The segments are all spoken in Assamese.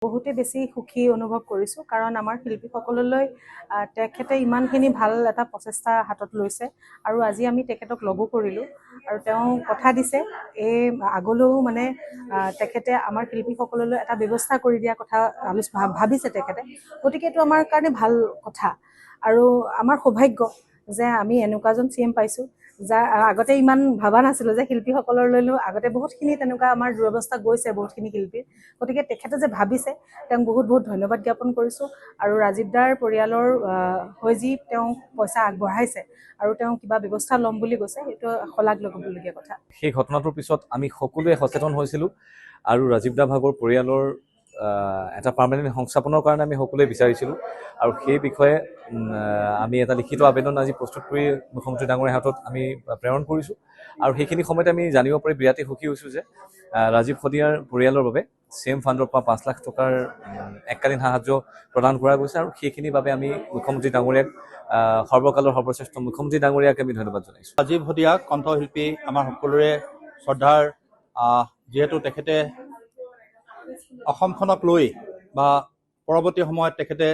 বহুতে বেছি সুখী অনুভৱ কৰিছোঁ কাৰণ আমাৰ শিল্পীসকললৈ তেখেতে ইমানখিনি ভাল এটা প্ৰচেষ্টা হাতত লৈছে আৰু আজি আমি তেখেতক লগো কৰিলোঁ আৰু তেওঁ কথা দিছে এই আগলৈও মানে তেখেতে আমাৰ শিল্পীসকললৈ এটা ব্যৱস্থা কৰি দিয়া কথা ভাবিছে তেখেতে। গতিকে এইটো আমাৰ কাৰণে ভাল কথা আৰু আমাৰ সৌভাগ্য যে আমি এনেকুৱা এজন CM পাইছোঁ যাৰ আগতে ইমান ভবা নাছিলোঁ যে শিল্পীসকললৈও আগতে বহুতখিনি তেনেকুৱা আমাৰ দুৰৱস্থা গৈছে বহুতখিনি শিল্পীৰ। গতিকে তেখেতে যে ভাবিছে তেওঁক বহুত বহুত ধন্যবাদ জ্ঞাপন কৰিছোঁ আৰু ৰাজীৱ দাৰ পৰিয়ালৰ হৈ যি তেওঁ পইচা আগবঢ়াইছে আৰু তেওঁ কিবা ব্যৱস্থা ল'ম বুলি কৈছে সেইটো শলাগ ল'বলগীয়া কথা। সেই ঘটনাটোৰ পিছত আমি সকলোৱে সচেতন হৈছিলোঁ আৰু ৰাজীৱ দা ভাগৰ পৰিয়ালৰ এটা পাৰ্মানেণ্ট সংস্থাপনৰ কাৰণে আমি সকলোৱে বিচাৰিছিলোঁ আৰু সেই বিষয়ে আমি এটা লিখিত আবেদন আজি প্ৰস্তুত কৰি মুখ্যমন্ত্ৰী ডাঙৰীয়াৰ হাতত আমি প্ৰেৰণ কৰিছোঁ আৰু সেইখিনি সময়তে আমি জানিব পাৰি বিৰাটেই সুখী হৈছোঁ যে ৰাজীৱ শদিয়াৰ পৰিয়ালৰ বাবে CM ফাণ্ডৰ পৰা 5 লাখ টকাৰ এককালীন সাহায্য প্ৰদান কৰা গৈছে আৰু সেইখিনিৰ বাবে আমি মুখ্যমন্ত্ৰী ডাঙৰীয়াক সৰ্বকালৰ সৰ্বশ্ৰেষ্ঠ মুখ্যমন্ত্ৰী ডাঙৰীয়াক আমি ধন্যবাদ জনাইছোঁ। ৰাজীৱ শদিয়া কণ্ঠশিল্পী আমাৰ সকলোৰে শ্ৰদ্ধাৰ, যিহেতু তেখেতে অসমখনক লৈ বা পৰৱৰ্তী সময়ত তেখেতে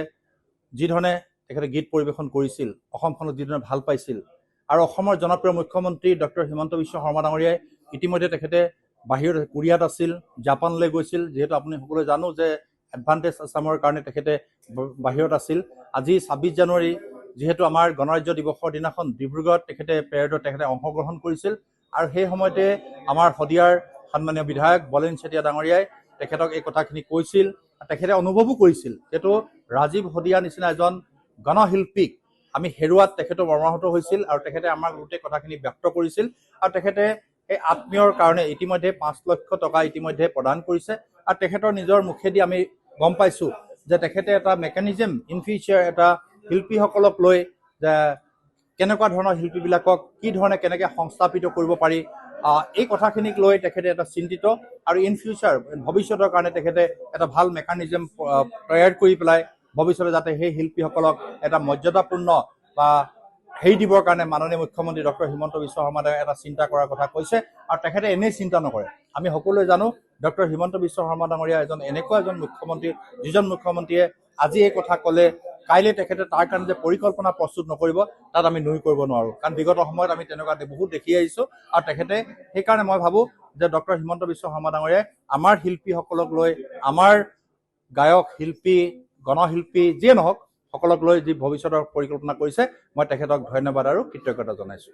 যিধৰণে গীত পৰিৱেশন কৰিছিল, অসমখনক যিধৰণে ভাল পাইছিল আৰু অসমৰ জনপ্ৰিয় মুখ্যমন্ত্ৰী ডক্টৰ হিমন্ত বিশ্ব শৰ্মা ডাঙৰীয়াই ইতিমধ্যে তেখেতে বাহিৰত কোৰিয়াত আছিল, জাপানলৈ গৈছিল। যিহেতু আপুনি সকলোৱে জানো যে এডভান্টেজ আছামৰ কাৰণে তেখেতে বাহিৰত আছিল। আজি 26 জানুৱাৰী যিহেতু আমাৰ গণৰাজ্য দিৱসৰ দিনাখন ডিব্ৰুগড়ত তেখেতে পেৰেডত তেখেতে অংশগ্ৰহণ কৰিছিল আৰু সেই সময়তে আমাৰ শদিয়াৰ সন্মানীয় বিধায়ক বলেন চেতিয়া ডাঙৰীয়াই তেখেতক এই কথাখিনি কৈছিল। তেখেতে অনুভৱো কৰিছিল যিহেতু ৰাজীৱ শদিয়া নিচিনা এজন গণশিল্পীক আমি হেৰুৱাত তেখেতো মৰ্মাহত হৈছিল আৰু তেখেতে আমাৰ গোটেই কথাখিনি ব্যক্ত কৰিছিল আৰু তেখেতে এই আত্মীয়ৰ কাৰণে ইতিমধ্যে 5 লক্ষ টকা ইতিমধ্যে প্ৰদান কৰিছে আৰু তেখেতৰ নিজৰ মুখেদি আমি গম পাইছোঁ যে তেখেতে এটা মেকানিজম ইন ফিউচাৰ এটা শিল্পীসকলক লৈ যে কেনেকুৱা ধৰণৰ শিল্পীবিলাকক কি ধৰণে কেনেকৈ সংস্থাপিত কৰিব পাৰি এই কথাখিনিক লৈ তেখেতে এটা চিন্তিত আৰু ইন ফিউচাৰ ভৱিষ্যতৰ কাৰণে তেখেতে এটা ভাল মেকানিজম তৈয়াৰ কৰি পেলাই ভৱিষ্যতে যাতে সেই শিল্পীসকলক এটা মৰ্যাদাপূৰ্ণ বা হেৰি দিবৰ কাৰণে মাননীয় মুখ্যমন্ত্ৰী ডক্টৰ হিমন্ত বিশ্ব শৰ্মা ডাঙৰীয়াই এটা চিন্তা কৰাৰ কথা কৈছে আৰু তেখেতে এনেই চিন্তা নকৰে। আমি সকলোৱে জানো ডক্টৰ হিমন্ত বিশ্ব শৰ্মা ডাঙৰীয়া এনেকুৱা এজন মুখ্যমন্ত্ৰী যিজন মুখ্যমন্ত্ৰীয়ে আজি এই কথা ক'লে কাইলৈ তেখেতে তাৰ কাৰণে যে পৰিকল্পনা প্ৰস্তুত নকৰিব তাত আমি নুই কৰিব নোৱাৰোঁ, কাৰণ বিগত সময়ত আমি তেনেকুৱা বহুত দেখি আহিছোঁ আৰু তেখেতে সেইকাৰণে মই ভাবোঁ যে ডক্টৰ হিমন্ত বিশ্ব শৰ্মা ডাঙৰীয়াই আমাৰ শিল্পীসকলক লৈ আমাৰ গায়ক শিল্পী গণশিল্পী যিয়ে নহওক সকলক লৈ যি ভৱিষ্যতৰ পৰিকল্পনা কৰিছে মই তেখেতক ধন্যবাদ আৰু কৃতজ্ঞতা জনাইছোঁ।